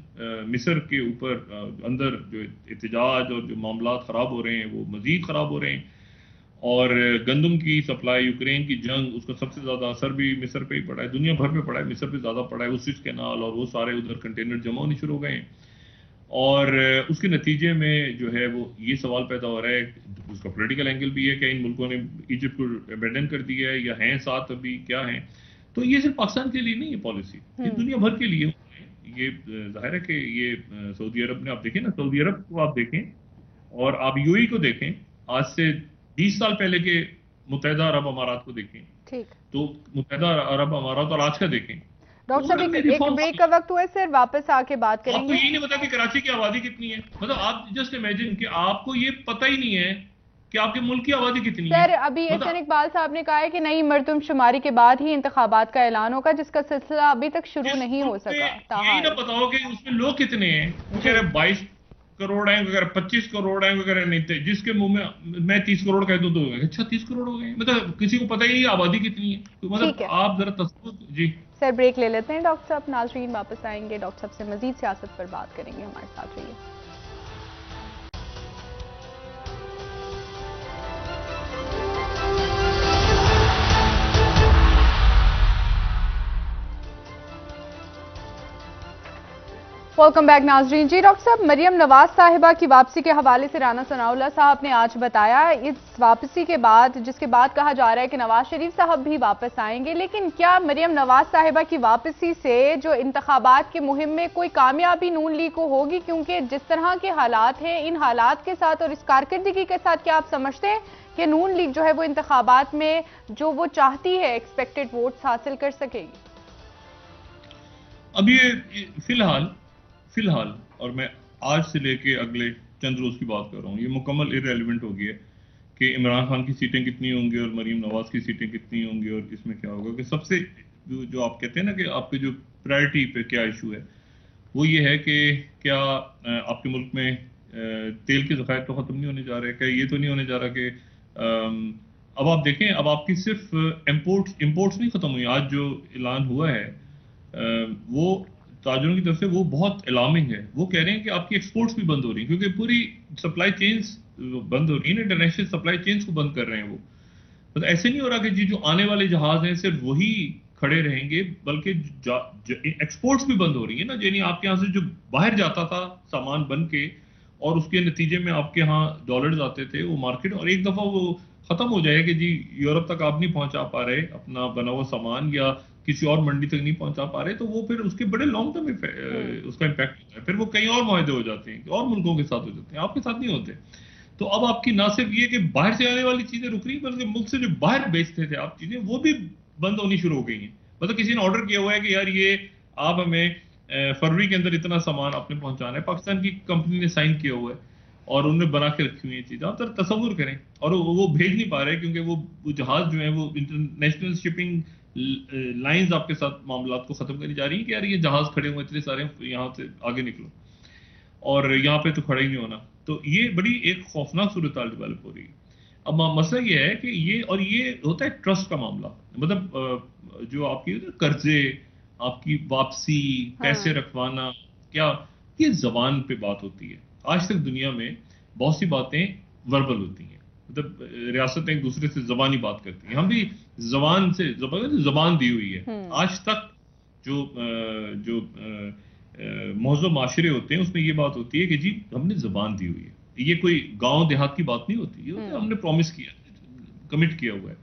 مصر کے اوپر اندر جو احتجاج اور جو معاملات خراب ہو رہے ہیں وہ مزید خراب ہو رہے ہیں، اور گندم کی سپلائی، یوکرین کی جنگ، اس کا سب سے زیادہ اثر بھی مصر پہ ہی پڑا ہے، دنیا بھر پہ پڑا ہے، مصر پہ زیادہ پڑا ہے، وہ سوئس کینال اور وہ سارے ادھر کنٹینر جمع ہونے شروع ہو گئے ہیں، اور اس کے نتیجے میں جو ہے وہ یہ سوال پیدا ہو رہا ہے، اس کا پولیٹیکل اینگل بھی ہے کہ ان ملکوں نے ایجپٹ کو ابینڈن کر دیا ہے یا ہیں ساتھ ابھی کیا ہیں، تو یہ صرف پاکستان کے لیے نہیں ہے پالیسی، یہ دنیا بھر کے لیے یہ ظاہر ہے کہ یہ سعودی عرب نے، آپ دیکھیں نا سعودی عرب کو آپ دیکھیں اور آپ یو اے ای کو دیکھیں، آج سے 20 سال پہلے کے متحدہ عرب امارات کو دیکھیں، تو متحدہ عرب امارات اور آج کا دیکھیں۔ ڈاکٹر صاحب ایک بریک کا وقت ہوا ہے سر، واپس آ کے بات کریں گے۔ آپ کو یہ نہیں پتا کہ کراچی کی آبادی کتنی ہے، مطلب آپ جسٹ امیجن کہ آپ کو یہ پتہ ہی نہیں ہے کہ آپ کے ملک کی آبادی کتنی ہے۔ سر ابھی احسن اقبال صاحب نے کہا ہے کہ نئی مردم شماری کے بعد ہی انتخابات کا اعلان ہوگا، جس کا سلسلہ ابھی تک شروع نہیں ہو سکا۔ یہی نہ پتا ہو کہ اس میں لوگ کتنے ہیں، وہ کہہ رہے 22 کروڑ ہیں، وہ کہہ رہے 25 کروڑ ہیں، وہ کہہ رہے نہیں تھے، جس کے منہ میں 30 کروڑ کہہ دوں تو اچھا 30 کروڑ ہو گئے، مطلب کسی کو پتہ ہی نہیں آبادی کتنی ہے، مطلب آپ ذرا تصور۔ جی سر بریک لے لیتے ہیں ڈاکٹر صاحب، ناظرین واپس آئیں گے، ڈاکٹر صاحب سے مزید سیاست پر بات کریں گے، ہمارے ساتھ رہیے۔ ویلکم بیک ناظرین۔ جی ڈاکٹر صاحب، مریم نواز صاحبہ کی واپسی کے حوالے سے رانا ثناءاللہ صاحب نے آج بتایا اس واپسی کے بعد، جس کے بعد کہا جا رہا ہے کہ نواز شریف صاحب بھی واپس آئیں گے، لیکن کیا مریم نواز صاحبہ کی واپسی سے جو انتخابات کی مہم میں کوئی کامیابی نون لیگ کو ہوگی؟ کیونکہ جس طرح کے حالات ہیں، ان حالات کے ساتھ اور اس کارکردگی کے ساتھ کیا آپ سمجھتے ہیں کہ نون لیگ جو ہے وہ انتخابات میں جو وہ چاہتی ہے ایکسپیکٹڈ ووٹس حاصل کر سکے گی؟ اب یہ فی الحال اور میں آج سے لے کے اگلے چند روز کی بات کر رہا ہوں، یہ مکمل ارریلیونٹ ہو گیا کہ عمران خان کی سیٹیں کتنی ہوں گی اور مریم نواز کی سیٹیں کتنی ہوں گی اور اس میں کیا ہوگا، کہ سب سے جو آپ کہتے ہیں نا کہ آپ کے جو پرائرٹی پہ کیا ایشو ہے وہ یہ ہے کہ کیا آپ کے ملک میں تیل کے ذخائر تو ختم نہیں ہونے جا رہے، کہ یہ تو نہیں ہونے جا رہا کہ اب آپ دیکھیں اب آپ کی صرف امپورٹس نہیں ختم ہوئی، آج جو اعلان ہوا ہے وہ تاجروں کی طرف سے وہ بہت الارمنگ ہے، وہ کہہ رہے ہیں کہ آپ کی ایکسپورٹس بھی بند ہو رہی ہیں کیونکہ پوری سپلائی چینز بند ہو رہی ہیں، انٹرنیشنل سپلائی چینز کو بند کر رہے ہیں وہ، مطلب ایسے نہیں ہو رہا کہ جی جو آنے والے جہاز ہیں صرف وہی کھڑے رہیں گے، بلکہ ایکسپورٹس بھی بند ہو رہی ہیں نا، یعنی آپ کے یہاں سے جو باہر جاتا تھا سامان بن کے اور اس کے نتیجے میں آپ کے ہاں ڈالرز آتے تھے وہ مارکیٹ، اور ایک دفعہ وہ ختم ہو جائے کہ جی یورپ تک آپ نہیں پہنچا پا رہے اپنا بنا ہوا سامان یا کسی اور منڈی تک نہیں پہنچا پا رہے، تو وہ پھر اس کے بڑے لانگ ٹرم اس کا امپیکٹ ہوتا ہے، پھر وہ کئی اور معاہدے ہو جاتے ہیں اور ملکوں کے ساتھ ہو جاتے ہیں، آپ کے ساتھ نہیں ہوتے۔ تو اب آپ کی نہ صرف یہ کہ باہر سے آنے والی چیزیں رک رہی ہیں بلکہ ملک سے جو باہر بیچتے تھے آپ چیزیں وہ بھی بند ہونی شروع ہو گئی ہیں، مطلب کسی نے آرڈر کیا ہوا ہے کہ یار یہ آپ ہمیں فروری کے اندر اتنا سامان آپ نے پہنچانا ہے، پاکستان کی کمپنی نے سائن کیا ہوا ہے، اور انہوں نے بنا کے رکھی ہوئی چیزیں. آپ ذرا تصور کریں, اور وہ بھیج نہیں پا رہے کیونکہ وہ جہاز جو ہیں وہ انٹرنیشنل شپنگ لائنز آپ کے ساتھ معاملات کو ختم کری جا رہی ہیں کہ یار یہ جہاز کھڑے ہوئے اتنے سارے, یہاں سے آگے نکلو, اور یہاں پہ تو کھڑا ہی نہیں ہونا. تو یہ بڑی ایک خوفناک صورتحال ڈیولپ ہو رہی ہے. اب مسئلہ یہ ہے کہ یہ ہوتا ہے ٹرسٹ کا معاملہ, مطلب جو آپ کی قرضے, آپ کی واپسی, پیسے رکھوانا, کیا یہ زبان پہ بات ہوتی ہے. آج تک دنیا میں بہت سی باتیں وربل ہوتی ہیں, مطلب ریاستیں ایک دوسرے سے زبانی بات کرتی ہیں. ہم بھی زبان سے زبان دی ہوئی ہے. آج تک جو موضوع معاشرے ہوتے ہیں اس میں یہ بات ہوتی ہے کہ جی ہم نے زبان دی ہوئی ہے. یہ کوئی گاؤں دیہات کی بات نہیں ہوتی, یہ ہم نے پرومس کیا, کمٹ کیا ہوا ہے.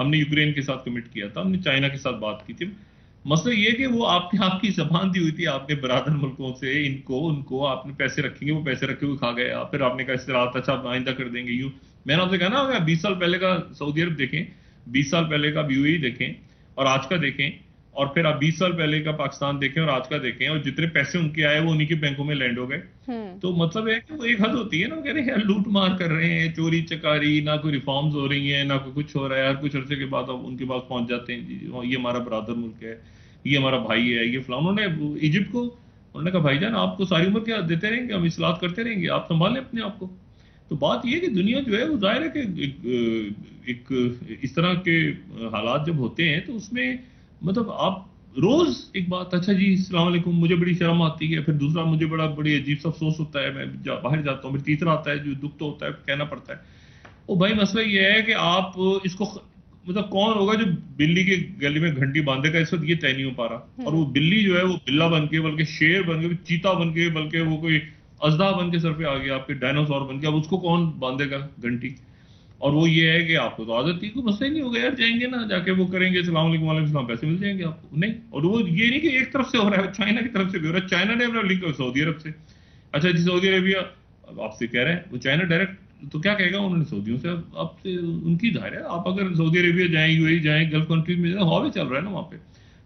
ہم نے یوکرین کے ساتھ کمٹ کیا تھا, ہم نے چائنا کے ساتھ بات کی تھی. مسئلہ یہ کہ وہ آپ کی زبان دی ہوئی تھی, آپ نے برادر ملکوں سے ان کو آپ نے پیسے رکھیں گے, وہ پیسے رکھے ہوئے کھا گئے. پھر آپ نے کہا اس طرح اچھا آئندہ کر دیں گے. یوں میں نے آپ سے کہا نا, 20 سال پہلے کا سعودی عرب دیکھیں, 20 سال پہلے کا UAE دیکھیں, اور آج کا دیکھیں, اور پھر آپ 20 سال پہلے کا پاکستان دیکھیں اور آج کا دیکھیں, اور جتنے پیسے ان کے آئے وہ انہی کے بینکوں میں لینڈ ہو گئے. تو مطلب ہے کہ وہ ایک حد ہوتی ہے نا, کہہ رہے ہیں لوٹ مار کر رہے ہیں, چوری چکاری, نہ کوئی ریفارمز ہو رہی ہیں, نہ کوئی کچھ ہو رہا ہے. ہر کچھ عرصے کے بعد اب ان کے پاس پہنچ جاتے ہیں, یہ ہمارا برادر ملک ہے, یہ ہمارا بھائی ہے, یہ فلاں. انہوں نے ایجپٹ کو انہوں نے کہا بھائی جان آپ کو ساری عمر کیا دیتے رہیں گے, ہم اصلاحات کرتے رہیں گے, آپ سنبھالیں اپنے آپ کو. تو بات یہ کہ دنیا جو ہے وہ ظاہر ہے کہ ایک اس طرح کے حالات جب ہوتے ہیں تو اس میں مطلب آپ روز ایک بات, اچھا جی السلام علیکم, مجھے بڑی شرم آتی ہے, پھر دوسرا مجھے بڑی عجیب سا افسوس ہوتا ہے, میں باہر جاتا ہوں, پھر تیسرا آتا ہے جو دکھ تو ہوتا ہے, کہنا پڑتا ہے. وہ بھائی مسئلہ یہ ہے کہ آپ اس کو مطلب کون ہوگا جو بلی کے گلے میں گھنٹی باندھے گا, اس وقت یہ طے نہیں ہو پا رہا. اور وہ بلی جو ہے وہ بلہ بن کے, بلکہ شیر بن کے, چیتا بن کے, بلکہ وہ کوئی اژدہا بن کے سر پہ آ گیا, آپ کے ڈائناسور بن کے, اب اس کو کون باندھے گا گھنٹی. اور وہ یہ ہے کہ آپ کو تو عادت تھی, کوئی مسئلہ ہی نہیں ہوگا یار, جائیں گے نا, جا کے وہ کریں گے السلام علیکم وعلیکم السلام, پیسے مل جائیں گے آپ کو. نہیں, اور وہ یہ نہیں کہ ایک طرف سے ہو رہا ہے, چائنا کی طرف سے بھی ہو رہا ہے. چائنا نے اپنا لنک سعودی عرب سے, اچھا جی سعودی عربیہ آپ سے کہہ رہے ہیں, وہ چائنا ڈائریکٹ تو کیا کہے گا, انہوں نے سعودیوں سے آپ سے ان کی ظاہر ہے. آپ اگر سعودی عربیہ جائیں, UAE جائیں, گلف کنٹریز میں جائیں, ہوا بھی چل رہا ہے نا وہاں پہ,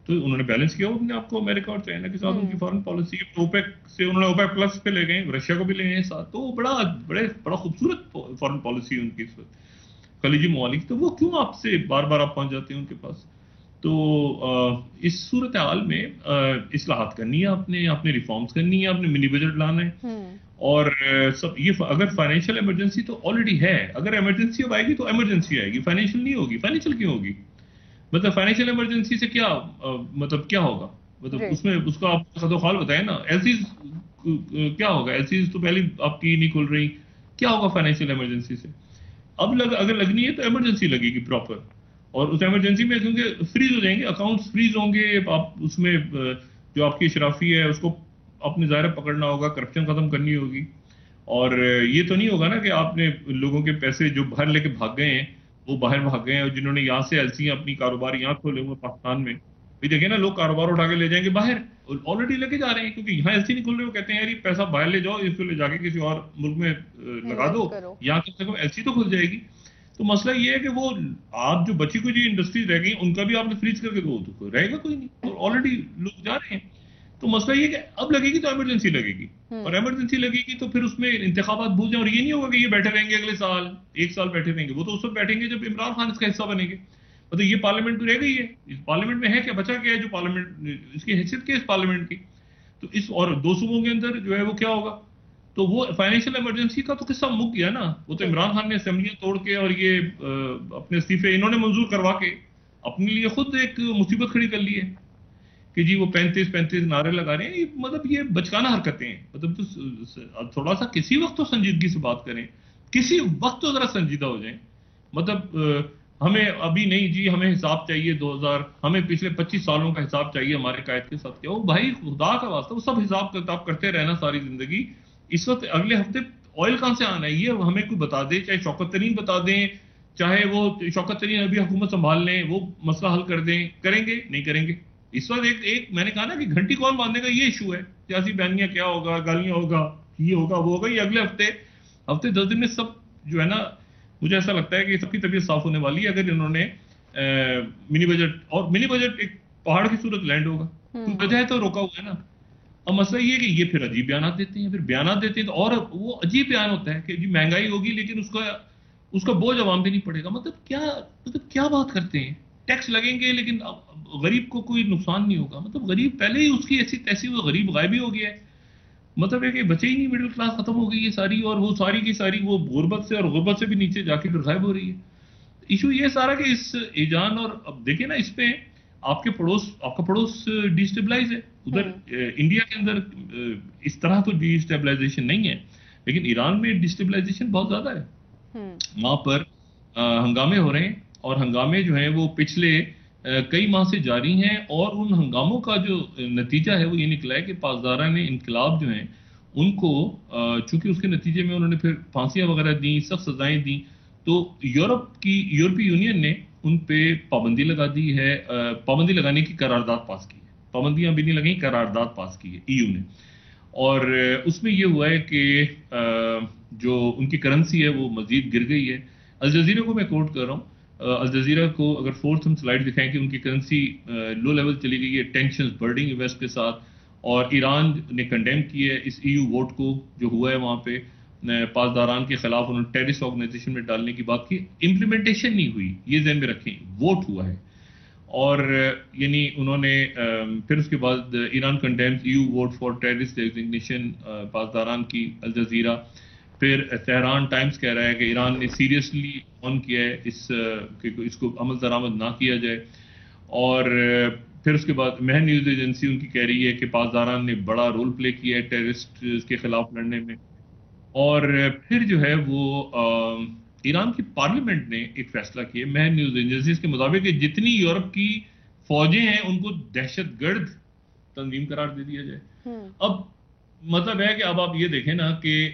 تو انہوں نے بیلنس کیا اپنے آپ کو امریکہ اور چائنا کے ساتھ. ان کی فارن پالیسی اوپیک سے انہوں نے اوپیک پلس پہ لے گئے, رشیا کو بھی لے گئے ساتھ. تو بڑا خوبصورت فارن پالیسی ان کی اس وقت خلیجی ممالک. تو وہ کیوں آپ سے بار بار آپ پہنچ جاتے ہیں ان کے پاس. تو اس صورتحال میں اصلاحات کرنی ہے, آپ نے ریفارمز کرنی ہے, آپ نے منی بجٹ لانا ہے. اور سب یہ اگر فائنینشیل ایمرجنسی تو آلریڈی ہے, اگر ایمرجنسی اب آئے گی تو ایمرجنسی آئے گی, فائنینشیل نہیں ہوگی. فائنینشیل کیوں ہوگی, مطلب فائنینشیل ایمرجنسی سے کیا مطلب کیا ہوگا, مطلب اس میں اس کا آپ خد و خال بتائیں نا. ایلسیز کیا ہوگا, ایلسیز تو پہلے آپ کی نہیں کھل رہی, کیا ہوگا فائنینشیل ایمرجنسی سے. اب اگر لگنی ہے تو ایمرجنسی لگے گی پراپر, اور اس ایمرجنسی میں کیونکہ فریز ہو جائیں گے, اکاؤنٹس فریز ہوں گے, آپ اس میں جو آپ کی اشرافی ہے اس کو اپنے ظاہر پکڑنا ہوگا, کرپشن ختم کرنی ہوگی. اور یہ تو نہیں ہوگا نا کہ آپ نے لوگوں کے پیسے جو باہر لے کے بھاگ گئے ہیں وہ باہر بھاگ گئے ہیں, اور جنہوں نے یہاں سے ایلسیاں اپنی کاروبار یہاں کھولے ہوئے پاکستان میں, بھی دیکھیں نا لوگ کاروبار اٹھا کے لے جائیں گے باہر, اور آلریڈی لے کے جا رہے ہیں کیونکہ یہاں ایلسی نہیں کھل رہے. وہ کہتے ہیں یار یہ پیسہ باہر لے جاؤ, اس کو لے جا کے کسی اور ملک میں لگا دو, یہاں کم سے کم ایلسی تو کھل جائے گی. تو مسئلہ یہ ہے کہ وہ آپ جو بچی کوئی جو انڈسٹریز رہ گئی ان کا بھی آپ نے فریز کر کے دو, تو رہے گا کوئی نہیں, اور آلریڈی لوگ جا رہے ہیں. تو مسئلہ یہ کہ اب لگے گی تو ایمرجنسی لگے گی, اور ایمرجنسی لگے گی تو پھر اس میں انتخابات بھول جائیں. اور یہ نہیں ہوگا کہ یہ بیٹھے رہیں گے اگلے سال, ایک سال بیٹھے رہیں گے, وہ تو اس وقت بیٹھیں گے جب عمران خان اس کا حصہ بنیں گے. مطلب یہ پارلیمنٹ بھی رہ گئی ہے, اس پارلیمنٹ میں ہے کیا, بچا کیا ہے جو پارلیمنٹ, اس کی حیثیت کیا ہے اس پارلیمنٹ کی. تو اس اور 2 صوبوں کے اندر جو ہے وہ کیا ہوگا. تو وہ فائنینشیل ایمرجنسی کا تو قصہ مک گیا نا. وہ تو عمران خان نے اسمبلیاں توڑ کے اور یہ اپنے استعفے انہوں نے منظور کروا کے اپنے لیے خود ایک مصیبت کھڑی کر لی ہے کہ جی وہ 35 نعرے لگا رہے ہیں. مطلب یہ بچکانہ حرکتیں ہیں. مطلب تو تھوڑا سا کسی وقت تو سنجیدگی سے بات کریں, کسی وقت تو ذرا سنجیدہ ہو جائیں. مطلب ہمیں ابھی نہیں جی, ہمیں حساب چاہیے 2000, ہمیں پچھلے 25 سالوں کا حساب چاہیے ہمارے قائد کے ساتھ. کیا وہ بھائی خدا کا واسطہ, وہ سب حساب کتاب کرتے رہنا ساری زندگی. اس وقت اگلے ہفتے آئل کہاں سے آنا ہے یہ ہمیں کوئی بتا دے, چاہے شوکت ترین بتا دیں, چاہے وہ شوکت ترین ابھی حکومت سنبھال لیں, وہ مسئلہ حل کر دیں. کریں گے نہیں کریں گے. اس وقت ایک میں نے کہا نا کہ گھنٹی کون باندھنے کا یہ ایشو ہے. سیاسی بیانیاں کیا ہوگا, گالیاں ہوگا, یہ ہوگا وہ ہوگا. یہ اگلے ہفتے 10 دن میں سب جو ہے نا, مجھے ایسا لگتا ہے کہ سب کی طبیعت صاف ہونے والی ہے اگر انہوں نے منی بجٹ, اور منی بجٹ ایک پہاڑ کی صورت لینڈ ہوگا. وجہ ہے تو روکا ہوا ہے نا. اب مسئلہ یہ ہے کہ یہ پھر عجیب بیانات دیتے ہیں، تو اور وہ عجیب بیان ہوتا ہے کہ جی مہنگائی ہوگی لیکن اس کا بوجھ عوام پہ نہیں پڑے گا. مطلب کیا بات کرتے ہیں؟ ٹیکس لگیں گے لیکن غریب کو کوئی نقصان نہیں ہوگا. مطلب غریب پہلے ہی اس کی ایسی تیسی، وہ غریب غائب ہی ہو گیا ہے. مطلب ہے کہ بچے ہی نہیں، مڈل کلاس ختم ہو گئی ہے ساری، اور وہ ساری کی ساری وہ غربت سے، اور غربت سے بھی نیچے جا کے پھر غائب ہو رہی ہے. ایشو یہ سارا کہ اس ایجان، اور اب دیکھیں نا اس پہ آپ کا پڑوس ڈیسٹیبلائز ہے. ادھر انڈیا کے اندر اس طرح تو ڈیسٹیبلائزیشن نہیں ہے، لیکن ایران میں ڈیسٹیبلائزیشن بہت زیادہ ہے. وہاں پر ہنگامے ہو رہے ہیں، اور ہنگامے جو ہیں وہ پچھلے کئی ماہ سے جاری ہیں. اور ان ہنگاموں کا جو نتیجہ ہے وہ یہ نکلا ہے کہ پاسداران انقلاب جو ہیں ان کو چونکہ اس کے نتیجے میں انہوں نے پھر پھانسیاں وغیرہ دیں، سخت سزائیں دیں، تو یورپی یونین نے ان پہ پابندی لگا دی ہے. پابندی لگانے کی قرارداد پاس کی ہے. پابندیاں بھی نہیں لگیں، قرارداد پاس کی ہے ای یو نے. اور اس میں یہ ہوا ہے کہ جو ان کی کرنسی ہے وہ مزید گر گئی ہے. الجزیرہ کو میں کوٹ کر رہا ہوں، الجزیرہ کو اگر فورتھ ہم سلائڈ دکھائیں کہ ان کی کرنسی لو لیول چلی گئی ہے، ٹینشنز بلڈنگ ویسٹ کے ساتھ. اور ایران نے کنڈیم کی ہے اس ای یو ووٹ کو جو ہوا ہے وہاں پہ پاسداران کے خلاف. انہوں نے ٹیررسٹ آرگنائزیشن میں ڈالنے کی بات کی، امپلیمنٹیشن نہیں ہوئی، یہ ذہن میں رکھیں. ووٹ ہوا ہے، اور یعنی انہوں نے پھر اس کے بعد Iran condemns E U vote for terrorist designation پاسداران کی. الجزیرہ پھر تہران ٹائمز کہہ رہا ہے کہ ایران نے سیریسلی آن کیا ہے اس کو عمل درآمد نہ کیا جائے. اور پھر اس کے بعد مہر نیوز ایجنسی ان کی کہہ رہی ہے کہ پاسداران نے بڑا رول پلے کیا ہے ٹیررسٹ کے خلاف لڑنے میں. اور پھر جو ہے وہ ایران کی پارلیمنٹ نے ایک فیصلہ کیا مہر نیوز ایجنسی کے مطابق کہ جتنی یورپ کی فوجیں ہیں ان کو دہشت گرد تنظیم قرار دے دیا جائے. اب مطلب ہے کہ اب آپ یہ دیکھیں نا کہ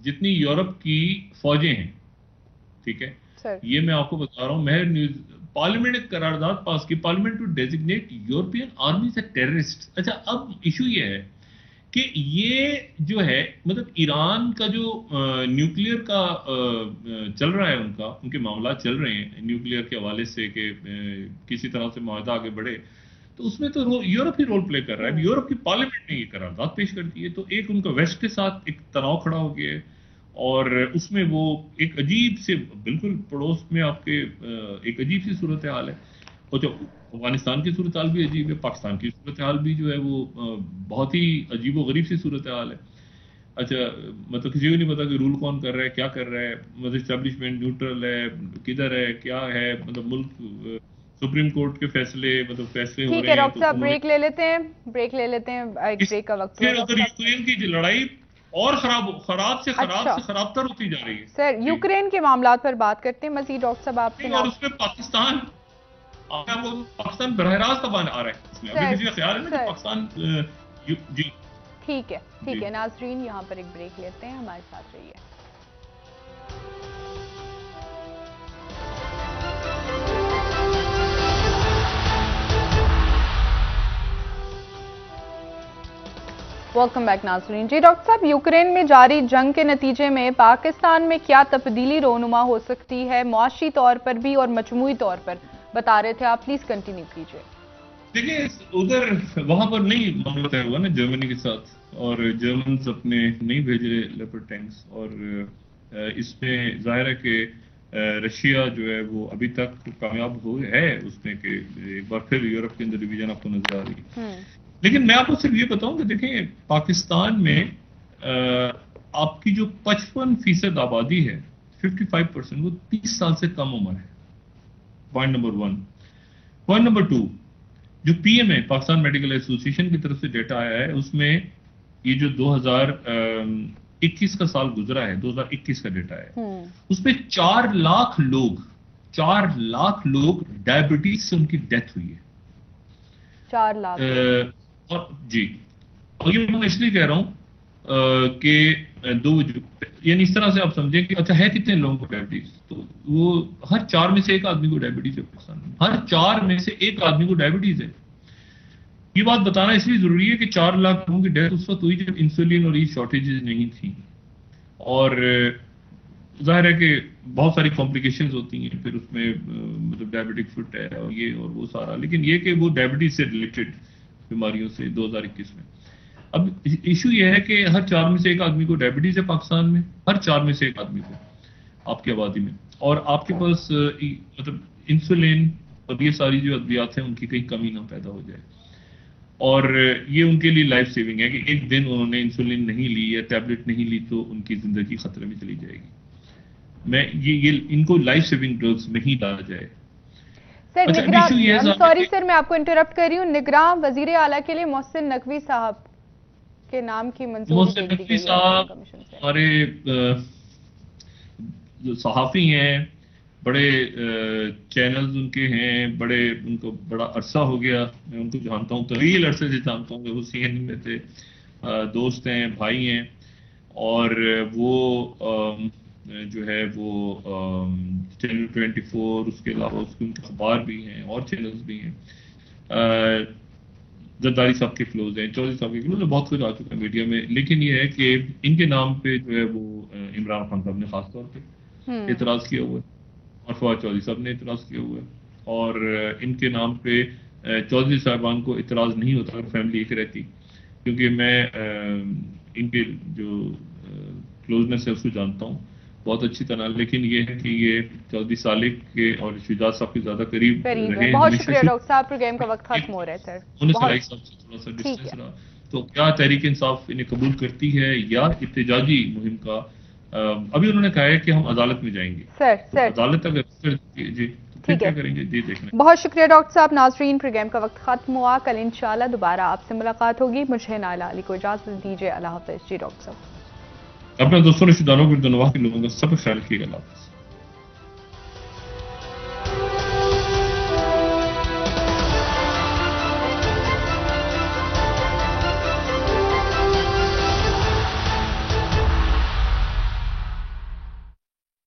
جتنی یورپ کی فوجیں ہیں، ٹھیک ہے، یہ میں آپ کو بتا رہا ہوں، مہر نیوز پارلیمنٹ نے قرارداد پاس کی، parliament to designate European armies a terrorist. اچھا اب ایشو یہ ہے کہ یہ جو ہے مطلب ایران کا جو نیوکلیئر کا چل رہا ہے، ان کے معاملات چل رہے ہیں نیوکلیئر کے حوالے سے کہ کسی طرح سے معاہدہ آگے بڑھے، تو اس میں تو یورپ ہی رول پلے کر رہا ہے. یورپ کی پارلیمنٹ نے یہ قرارداد پیش کر دی ہے، تو ایک ان کا ویسٹ کے ساتھ ایک تناؤ کھڑا ہو گیا ہے. اور اس میں وہ ایک عجیب سے بالکل پڑوس میں آپ کے ایک عجیب سی صورتحال ہے. اور جو افغانستان کی صورتحال بھی عجیب ہے، پاکستان کی صورتحال بھی جو ہے وہ بہت ہی عجیب و غریب سی صورتحال ہے. اچھا مطلب کسی کو نہیں پتا کہ رول کون کر رہا ہے، کیا کر رہا ہے، مطلب اسٹیبلشمنٹ نیوٹرل ہے، کدھر ہے، کیا ہے، مطلب ملک سپریم کورٹ کے فیصلے ہو رہے ہیں. ٹھیک ہے ڈاکٹر صاحب، بریک لے لیتے ہیں، ایک بریک کا وقت. پھر ادھر یوکرین کی لڑائی اور خراب سے خراب تر ہوتی جا رہی ہے. سر یوکرین کے معاملات پر بات کرتے ہیں مزید ڈاکٹر صاحب آپ کے. اور اس میں پاکستان براہ راست اب آ رہا ہے، اس میں ابھی کسی کا خیال ہے نا کہ پاکستان جی. ٹھیک ہے ناظرین، یہاں پر ایک بریک لیتے ہیں، ہمارے ساتھ رہیے. ویلکم بیک ناظرین. جی ڈاکٹر صاحب، یوکرین میں جاری جنگ کے نتیجے میں پاکستان میں کیا تبدیلی رونما ہو سکتی ہے، معاشی طور پر بھی اور مجموعی طور پر بتا رہے تھے آپ، پلیز کنٹینیو کیجئے. دیکھیں ادھر وہاں پر نہیں معاملہ طے ہوا نا جرمنی کے ساتھ، اور جرمنز اپنے نہیں بھیج رہے لیپرڈ ٹینکس. اور اس میں ظاہر ہے کہ رشیا جو ہے وہ ابھی تک کامیاب ہے اس میں کہ ایک بار پھر یورپ کے اندر ڈویژن آپ کو نظر آ رہی ہے. لیکن میں آپ کو صرف یہ بتاؤں کہ دیکھیں پاکستان میں آپ کی جو 55% آبادی ہے، 55%، وہ 30 سال سے کم عمر ہے. Point number 1. پوائنٹ نمبر 2، جو پی ایم ہے پاکستان میڈیکل ایسوسی ایشن کی طرف سے ڈیٹا آیا ہے، اس میں یہ جو 2021 کا سال گزرا ہے، 2021 کا ڈیٹا ہے، اس میں 4 لاکھ لوگ ڈائبٹیز سے ان کی ڈیتھ ہوئی ہے. 4 لاکھ اور جی، اور یہ میں اس لیے کہہ رہا ہوں کہ یعنی اس طرح سے آپ سمجھیں کہ اچھا ہے کتنے لوگوں کو ڈائبٹیز، تو وہ ہر 4 میں سے ایک آدمی کو ڈائبٹیز ہے پاکستان میں، ہر 4 میں سے ایک آدمی کو ڈائبٹیز ہے. یہ بات بتانا اس لیے ضروری ہے کہ 4 لاکھ لوگوں کی ڈیتھ اس وقت ہوئی جب انسولین اور شارٹیجز نہیں تھیں، اور ظاہر ہے کہ بہت ساری کمپلیکیشنز ہوتی ہیں پھر اس میں، مطلب ڈائبٹک فٹ ہے اور وہ سارا. لیکن یہ کہ وہ ڈائبٹیز سے ریلیٹڈ بیماریوں سے 2021 میں. اب ایشو یہ ہے کہ ہر 4 میں سے ایک آدمی کو ڈائبٹیز ہے پاکستان میں، ہر 4 میں سے ایک آدمی کو آپ کی آبادی میں، اور آپ کے پاس مطلب انسولین اور یہ ساری جو ادویات ہیں ان کی کہیں کمی نہ پیدا ہو جائے، اور یہ ان کے لیے لائف سیونگ ہے کہ ایک دن انہوں نے انسولین نہیں لی یا ٹیبلٹ نہیں لی تو ان کی زندگی خطرے میں چلی جائے گی۔ میں یہ ان کو لائف سیونگ ڈرگز نہیں ڈالا جائے۔ سر نگراں، سوری سر میں آپ کو انٹرپٹ کر رہی ہوں، نگراں وزیر اعلیٰ کے لیے محسن نقوی صاحب کے نام کی منظوری محسن نقوی صاحب ہمارے صحافی ہیں، بڑے چینلز ان کے ہیں، بڑے ان کو بڑا عرصہ ہو گیا میں ان کو جانتا ہوں، طویل عرصے سے جانتا ہوں کہ وہ سی این میں تھے، دوست ہیں، بھائی ہیں، اور وہ جو ہے وہ چینل 24، اس کے علاوہ اس کے ان کے اخبار بھی ہیں اور چینلز بھی ہیں، زرداری صاحب کے فلوز ہیں، چودھری صاحب کے فلوز ہیں، بہت کچھ آ چکا ہے میڈیا میں، لیکن یہ ہے کہ ان کے نام پہ جو ہے وہ عمران خان صاحب نے خاص طور پہ اعتراض کیا ہوا ہے، اور فواد چودھری صاحب نے اعتراض کیا ہوا ہے، اور ان کے نام پہ چودھری صاحبان کو اعتراض نہیں ہوتا اگر فیملی ایک رہتی، کیونکہ میں ان کے جو کلوزنس ہے اس کو جانتا ہوں بہت اچھی طرح، لیکن یہ ہے کہ یہ چودھری صالح کے اور شجاعت صاحب کے زیادہ قریب رہے۔ بہت شکریہ ڈاکٹر صاحب، پروگرام کا وقت ختم ہو رہا ہے سر۔ انہیں صالح صاحب سے تھوڑا سا ڈسٹینس رہا، تو کیا تحریک انصاف انہیں قبول کرتی ہے یا احتجاجی مہم کا؟ ابھی انہوں نے کہا ہے کہ ہم عدالت میں جائیں گے، سر عدالت اگر جی تو کیا کریں گے؟ جی دیکھنا۔ بہت شکریہ ڈاکٹر صاحب۔ ناظرین، پروگرام کا وقت ختم ہوا، کل انشاءاللہ دوبارہ آپ سے ملاقات ہوگی۔ مجھے نائلہ علی کو اجازت دیجیے، اللہ حافظ۔ جی ڈاکٹر صاحب، اپنے دوستوں رشتہ داروں کو، دنوا کے لوگوں کا سب خیال رکھیے گا۔ اللہ حافظ۔